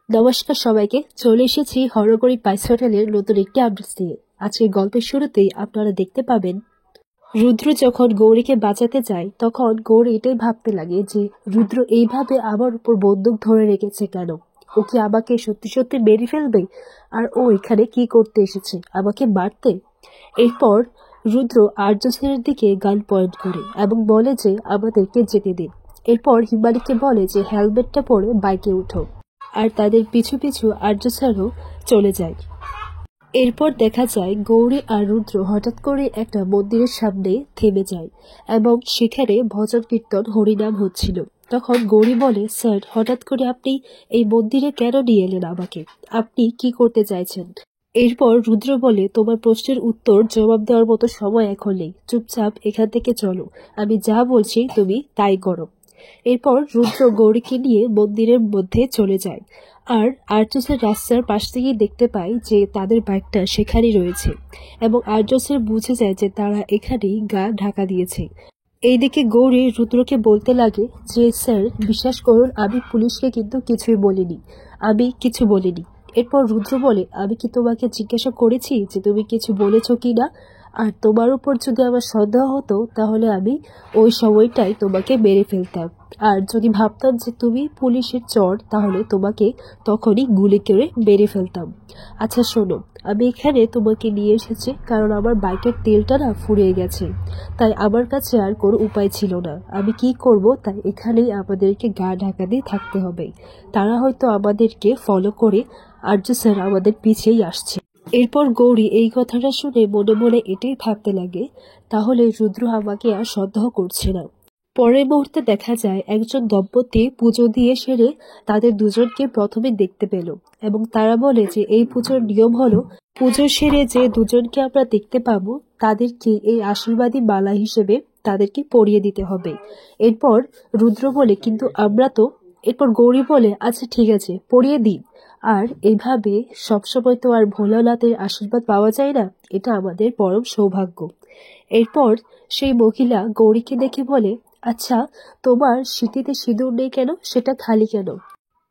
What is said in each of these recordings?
নমস্কার সবাইকে, চলে এসেছি হরগরি পাইস হোটেলের নতুন একটি আপডেট নিয়ে। আজকের গল্পের শুরুতেই আপনারা দেখতে পাবেন রুদ্র যখন গৌরীকে বাঁচাতে যায় তখন গৌরী এটাই ভাবতে লাগে যে রুদ্র এইভাবে আমার উপর বন্দুক ধরে রেখেছে কেন। ও কি আমাকে সত্যি সত্যি মেরে ফেলবে? আর ও এখানে কি করতে এসেছে, আমাকে মারতে? এরপর রুদ্র আর্য সেনের দিকে গান পয়েন্ট করে এবং বলে যে আমাদেরকে যেতে দিন। এরপর হিমালিকে বলে যে হেলমেটটা পরে বাইকে উঠো, আর তাদের পিছু পিছু আর্য স্যারও চলে যায়। এরপর দেখা যায় গৌরী আর রুদ্র হঠাৎ করে একটা মন্দিরের সামনে থেমে যায় এবং সেখানে ভজন কীর্তন হরিনাম হচ্ছিল। তখন গৌরী বলে, স্যার, হঠাৎ করে আপনি এই মন্দিরে কেন নিয়ে এলেন আমাকে? আপনি কি করতে চাইছেন? এরপর রুদ্র বলে, তোমার প্রশ্নের উত্তর জবাব দেওয়ার মতো সময় এখন নেই, চুপচাপ এখান থেকে চলো, আমি যা বলছি তুমি তাই করো। এরপর রুদ্র গৌরীকে নিয়ে মন্দিরের মধ্যে চলে যায় আর আর্যসের রাস্তার পাশ থেকেই দেখতে পায় যে তাদের বাইকটা সেখানেই রয়েছে এবং আর্যসের বুঝে যায় যে তারা এখানেই গা ঢাকা দিয়েছে। এইদিকে গৌরী রুদ্রকে বলতে লাগে যে স্যার, বিশ্বাস করুন, আমি পুলিশকে কিন্তু কিছুই বলিনি, আমি কিছু বলিনি। এরপর রুদ্র বলে, আমি কি তোমাকে জিজ্ঞাসা করেছি যে তুমি কিছু বলেছ কি না? আর তোমার উপর যদি আমার সন্দেহ হতো তাহলে আমি ওই সময়টাই তোমাকে মেরে ফেলতাম, আর যদি ভাবতাম যে তুমি পুলিশের চর তাহলে তোমাকে তখনই গুলি করে মেরে ফেলতাম। আচ্ছা শোনো, আমি এখানে তোমাকে নিয়ে এসেছি কারণ আমার বাইকের তেলটা না ফুরিয়ে গেছে, তাই আমার কাছে আর কোনো উপায় ছিল না। আমি কি করব, তাই এখানেই আমাদেরকে গা ঢাকা দিয়ে থাকতে হবে। তারা হয়তো আমাদেরকে ফলো করে আর্য স্যার আমাদের পিছেই আসছে। এরপর গৌরী এই কথাটা শুনে মনে মনে এটাই ভাবতে লাগে, তাহলে রুদ্র আমাকে আর সন্দেহ করছে না। পরের মুহূর্তে দেখা যায় একজন দম্পতি পুজো দিয়ে সেরে তাদের দুজনকে প্রথমে দেখতে পেল এবং তারা বলে যে এই পুজোর নিয়ম হলো পুজো সেরে যে দুজনকে আমরা দেখতে পাবো তাদেরকে এই আশীর্বাদী মালা হিসেবে তাদেরকে পরিয়ে দিতে হবে। এরপর রুদ্র বলে, কিন্তু আমরা তো। এরপর গৌরী বলে, আচ্ছা ঠিক আছে, পরিয়ে দিন। আর এভাবে সবসময় তো আর ভোলানাথের আশীর্বাদ পাওয়া যায় না, এটা আমাদের পরম সৌভাগ্য। এরপর সেই মহিলা গৌরীকে দেখে বলে, আচ্ছা, তোমার সিঁথিতে সিঁদুর নেই কেন, সেটা খালি কেন?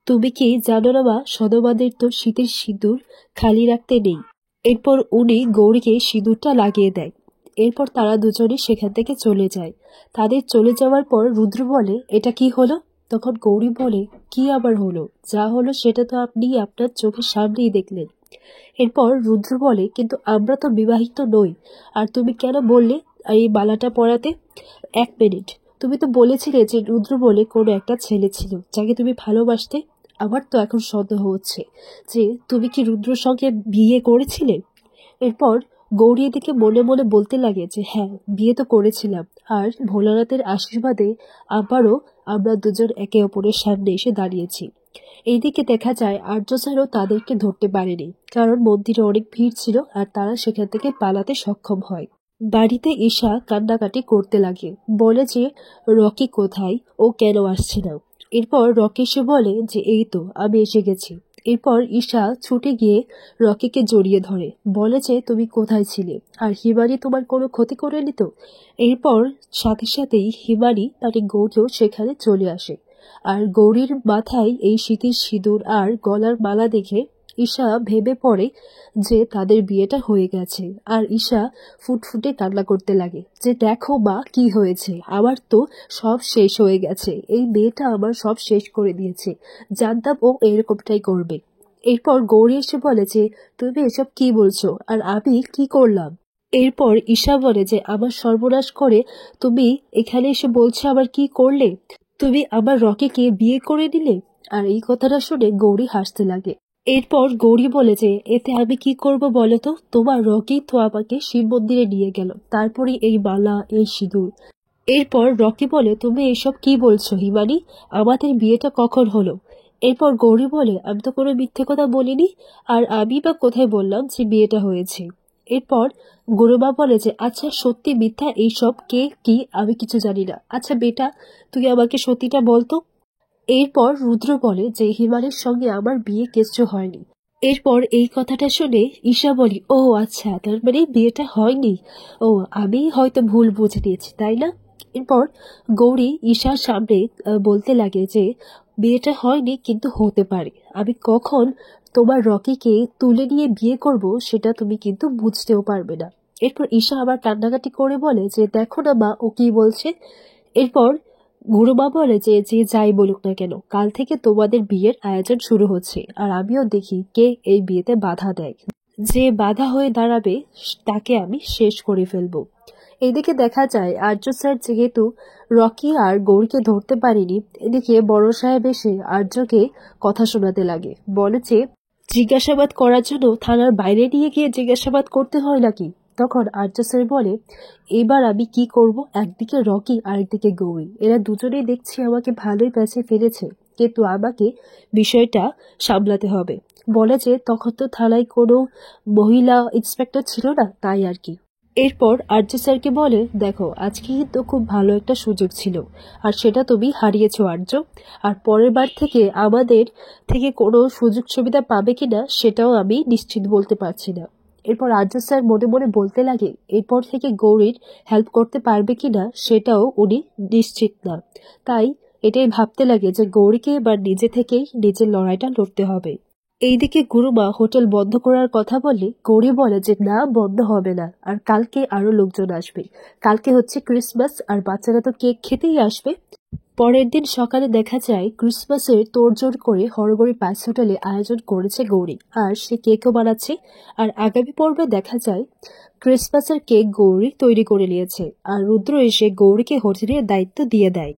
তুমি কি জানো না মা, সদবাদের তো শীতের সিঁদুর খালি রাখতে নেই। এরপর উনি গৌরীকে সিঁদুরটা লাগিয়ে দেয়। এরপর তারা দুজনে সেখান থেকে চলে যায়। তাদের চলে যাওয়ার পর রুদ্র বলে, এটা কি হলো? তখন গৌরী বলে, কি আবার হলো? যা হলো সেটা তো আপনি আপনার চোখের সামনেই দেখলেন। এরপর রুদ্র বলে, কিন্তু আমরা তো বিবাহিত নই, আর তুমি কেন বললে এই মালাটা পরাতে? এক মিনিট, তুমি তো বলেছিলে যে রুদ্র বলে কোনো একটা ছেলে ছিল যাকে তুমি ভালোবাসতে। আমার তো এখন সন্দেহ হচ্ছে যে তুমি কি রুদ্রর সঙ্গে বিয়ে করেছিলে। এরপর গৌরী এদিকে মনে মনে বলতে লাগে যে হ্যাঁ, বিয়ে তো করেছিলাম, আর ভোলানাথের আশীর্বাদে আবারও আমরা দুজন একে অপরের সামনে এসে দাঁড়িয়েছি। এইদিকে দেখা যায় আর্য স্যারও তাদেরকে ধরতে পারেনি, কারণ মন্দিরে অনেক ভিড় ছিল আর তারা সেখান থেকে পালাতে সক্ষম হয়। বাড়িতে ঈশা কান্নাকাটি করতে লাগে, বলে যে রকি কোথায়, ও কেন আসছে না। এরপর রকি এসে বলে যে এই তো আমি এসে গেছি। এরপর ঈশা ছুটে গিয়ে রকিকে জড়িয়ে ধরে, বলে যে তুমি কোথায় ছিলে, আর হিমানি তোমার কোনো ক্ষতি করেনি তো? এরপর সাথে সাথেই হিমানি মানে গৌরীও সেখানে চলে আসে। আর গৌরীর মাথায় এই শীতের সিঁদুর আর গলার মালা দেখে ঈশা ভেবে পড়ে যে তাদের বিয়েটা হয়ে গেছে। আর ঈশা ফুটফুটে কান্না করতে লাগে যে দেখো মা, কি হয়েছে, আমার তো সব শেষ হয়ে গেছে, এই মেয়েটা আমার সব শেষ করে দিয়েছে, জানতাম ও এরকমটাই করবে। এরপর গৌরী এসে বলে যে তুমি এসব কি বলছো, আর আমি কি করলাম? এরপর ঈশা বলে যে আমার সর্বনাশ করে তুমি এখানে এসে বলছো আবার কি করলে? তুমি আমার রকিকে বিয়ে করে দিলে। আর এই কথাটা শুনে গৌরী হাসতে লাগে। এরপর গৌরী বলে যে এতে আমি কি করব বলো তো, তোমার রকি তো আমাকে শিব মন্দিরে নিয়ে গেল, তারপরে এই মালা, এই সিঁদুর। এরপর রকি বলে, তুমি এসব কি বলছো হিমানি, আমাদের বিয়েটা কখন হলো? এরপর গৌরী বলে, আমি তো কোনো মিথ্যে কথা বলিনি, আর আমি বা কোথায় বললাম যে বিয়েটা হয়েছে। এরপর গুরুমা বলে যে আচ্ছা, সত্যি মিথ্যা এইসব কে কি আমি কিছু জানি না, আচ্ছা বেটা, তুই আমাকে সত্যিটা বলতো। এরপর রুদ্র বলে যে হিমালয়ের সঙ্গে আমার বিয়ে কিছু হয়নি। এরপর এই কথাটা শুনে ঈশা বলি, ও আচ্ছা, তার মানে বিয়েটা হয়নি। ও, আমি হয়তো ভুল বুঝে নিয়েছি, তাই না? এরপর গৌরী ঈশার সামনে বলতে লাগে যে বিয়েটা হয়নি কিন্তু হতে পারে। আমি কখন তোমার রকিকে তুলে নিয়ে বিয়ে করব সেটা তুমি কিন্তু বুঝতেও পারবে না। এরপর ঈশা আবার কান্নাকাটি করে বলে যে দেখো না মা, ও কি বলছে। এরপর গুরুমা বলে যে যে যাই বলুক না কেন, কাল থেকে তোমাদের বিয়ের আয়োজন শুরু হচ্ছে, আর আমিও দেখি কে এই বিয়েতে বাধা দেয়। যে বাধা হয়ে দাঁড়াবে তাকে আমি শেষ করে ফেলবো। এদিকে দেখা যায় আর্য স্যার যেহেতু রকি আর গৌরীকে ধরতে পারেনি, এদিকে বড় সাহেব এসে আর্যকে কথা শোনাতে লাগে। বলে যে জিজ্ঞাসাবাদ করার জন্য থানার বাইরে নিয়ে গিয়ে জিজ্ঞাসাবাদ করতে হয় নাকি। তখন আর্য স্যার বলে এবার আমি কি করব, একদিকে রকি আরেকদিকে গৌরী, এরা দুজনেই দেখছি আমাকে ভালোই প্যাচে ফেলেছে, কিন্তু আমাকে বিষয়টা সামলাতে হবে। বলে যে তখন তো থানায় কোনো মহিলা ইন্সপেক্টর ছিল না, তাই আর কি। এরপর আর্য স্যারকে বলে দেখো আজকে কিন্তু খুব ভালো একটা সুযোগ ছিল, আর সেটা তুমি হারিয়েছো আর্য। আর পরের বার থেকে আমাদের থেকে কোনো সুযোগ সুবিধা পাবে কিনা সেটাও আমি নিশ্চিত বলতে পারছি না। এরপর আর্য স্যার মনে মনে বলতে লাগে এরপর থেকে গৌরীর হেল্প করতে পারবে কিনা সেটাও উনি নিশ্চিত না। তাই এটাই ভাবতে লাগে যে গৌরীকে এবার নিজে থেকেই নিজের লড়াইটা লড়তে হবে। এইদিকে গুরুমা হোটেল বন্ধ করার কথা বললে গৌরী বলে যে না, বন্ধ হবে না, আর কালকে আরো লোকজন আসবে। কালকে হচ্ছে ক্রিসমাস, আর বাচ্চারা তো কেক খেতেই আসবে। পরের দিন সকালে দেখা যায় ক্রিসমাসের তোড়জোড় করে হরগড়ি পাইস হোটেলে আয়োজন করেছে গৌরী, আর সে কেকও বানাচ্ছে। আর আগামী পর্বে দেখা যায় ক্রিসমাসের কেক গৌরী তৈরি করে নিয়েছে, আর রুদ্র এসে গৌরীকে হোটেলের দায়িত্ব দিয়ে দেয়।